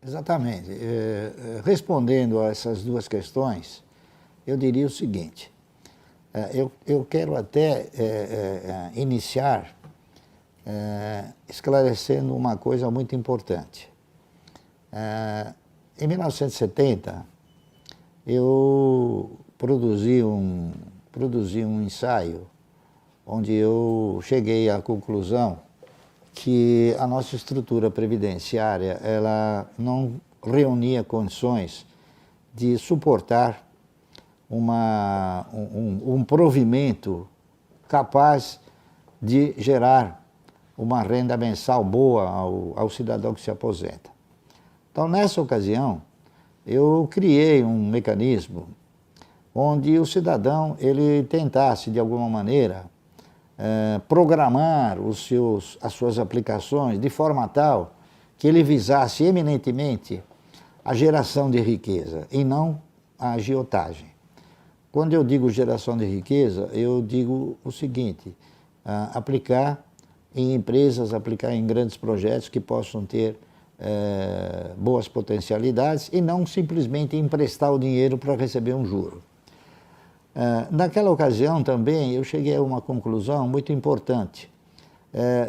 Exatamente. Respondendo a essas duas questões, eu diria o seguinte, eu quero até iniciar esclarecendo uma coisa muito importante. Em 1970, eu produzi um ensaio onde eu cheguei à conclusão que a nossa estrutura previdenciária ela não reunia condições de suportar um provimento capaz de gerar uma renda mensal boa ao cidadão que se aposenta. Então, nessa ocasião, eu criei um mecanismo onde o cidadão ele tentasse, de alguma maneira, programar as suas aplicações de forma tal que ele visasse eminentemente a geração de riqueza e não a agiotagem. Quando eu digo geração de riqueza, eu digo o seguinte, aplicar em empresas, aplicar em grandes projetos que possam ter boas potencialidades e não simplesmente emprestar o dinheiro para receber um juro. Naquela ocasião também eu cheguei a uma conclusão muito importante.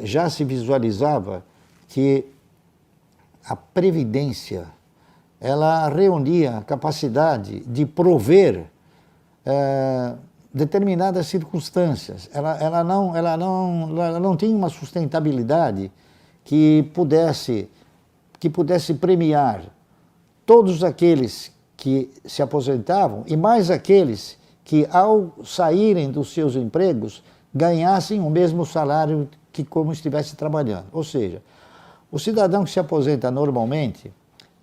Já se visualizava que a Previdência ela reunia a capacidade de prover determinadas circunstâncias. Ela não tinha uma sustentabilidade que pudesse premiar todos aqueles que se aposentavam e mais aqueles que, ao saírem dos seus empregos, ganhassem o mesmo salário que como estivesse trabalhando. Ou seja, o cidadão que se aposenta normalmente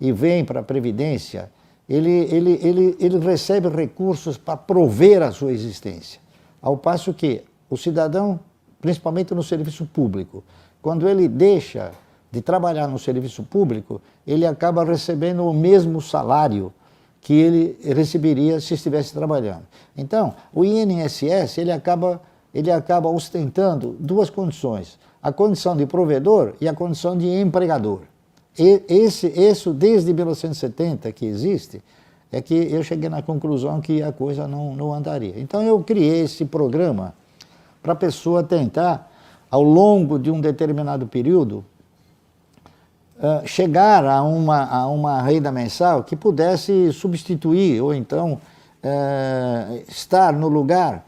e vem para a Previdência, ele recebe recursos para prover a sua existência. Ao passo que o cidadão, principalmente no serviço público, quando ele deixa de trabalhar no serviço público, ele acaba recebendo o mesmo salário que ele receberia se estivesse trabalhando. Então, o INSS ele acaba ostentando duas condições, a condição de provedor e a condição de empregador. Isso desde 1970 que existe, é que eu cheguei na conclusão que a coisa não andaria. Então eu criei esse programa para a pessoa tentar, ao longo de um determinado período, chegar a uma renda mensal que pudesse substituir ou então estar no lugar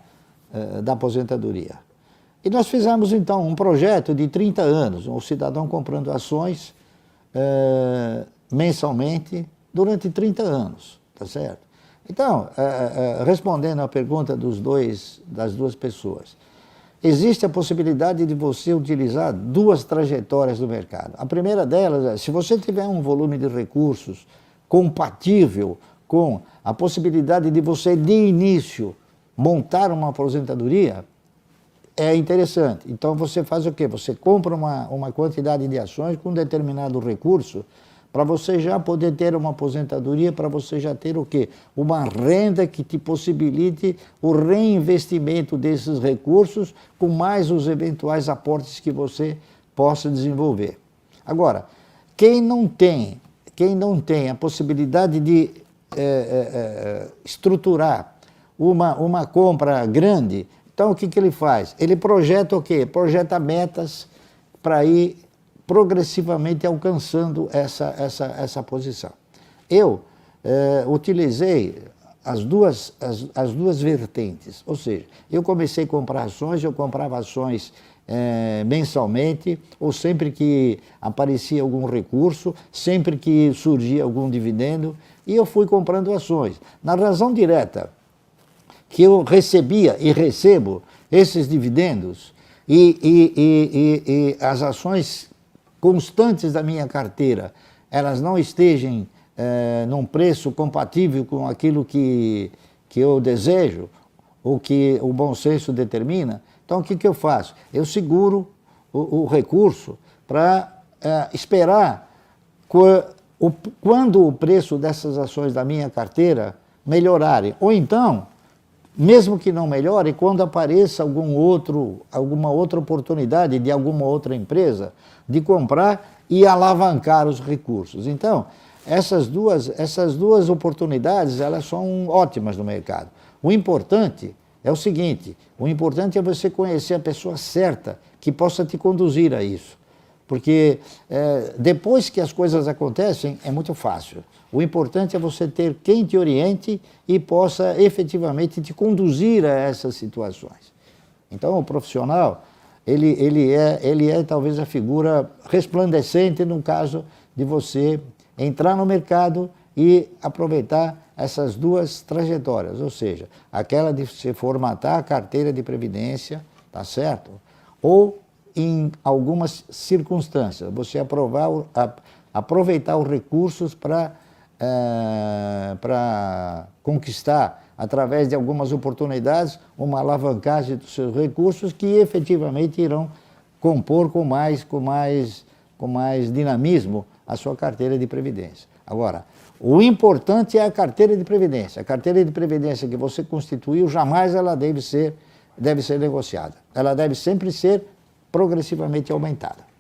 da aposentadoria. E nós fizemos então um projeto de 30 anos, o cidadão comprando ações mensalmente durante 30 anos, tá certo? Então, respondendo à pergunta das duas pessoas, existe a possibilidade de você utilizar duas trajetórias do mercado. A primeira delas é, se você tiver um volume de recursos compatível com a possibilidade de você, de início, montar uma aposentadoria, é interessante. Então você faz o quê? Você compra uma quantidade de ações com determinado recurso para você já poder ter uma aposentadoria, para você já ter o quê? Uma renda que te possibilite o reinvestimento desses recursos com mais os eventuais aportes que você possa desenvolver. Agora, quem não tem a possibilidade de estruturar uma compra grande, então o que ele faz? Ele projeta o quê? Projeta metas para ir progressivamente alcançando essa posição. Eu utilizei as duas vertentes, ou seja, eu comecei a comprar ações, eu comprava ações mensalmente, ou sempre que aparecia algum recurso, sempre que surgia algum dividendo, e eu fui comprando ações. Na razão direta que eu recebia e recebo esses dividendos e as ações constantes da minha carteira, elas não estejam num preço compatível com aquilo que eu desejo, ou que o bom senso determina, então o que eu faço? Eu seguro o recurso para esperar quando o preço dessas ações da minha carteira melhorarem, ou então, mesmo que não melhore, quando apareça alguma outra oportunidade de alguma outra empresa de comprar e alavancar os recursos. Então, essas duas oportunidades, elas são ótimas no mercado. O importante é o seguinte, o importante é você conhecer a pessoa certa que possa te conduzir a isso. Porque depois que as coisas acontecem, é muito fácil. O importante é você ter quem te oriente e possa efetivamente te conduzir a essas situações. Então, o profissional, ele é talvez a figura resplandecente no caso de você entrar no mercado e aproveitar essas duas trajetórias, ou seja, aquela de se formatar a carteira de previdência, tá certo? Ou em algumas circunstâncias, você aproveitar os recursos para conquistar, através de algumas oportunidades, uma alavancagem dos seus recursos que efetivamente irão compor com mais dinamismo a sua carteira de previdência. Agora, o importante é a carteira de previdência. A carteira de previdência que você constituiu, jamais ela deve ser negociada. Ela deve sempre ser progressivamente aumentada.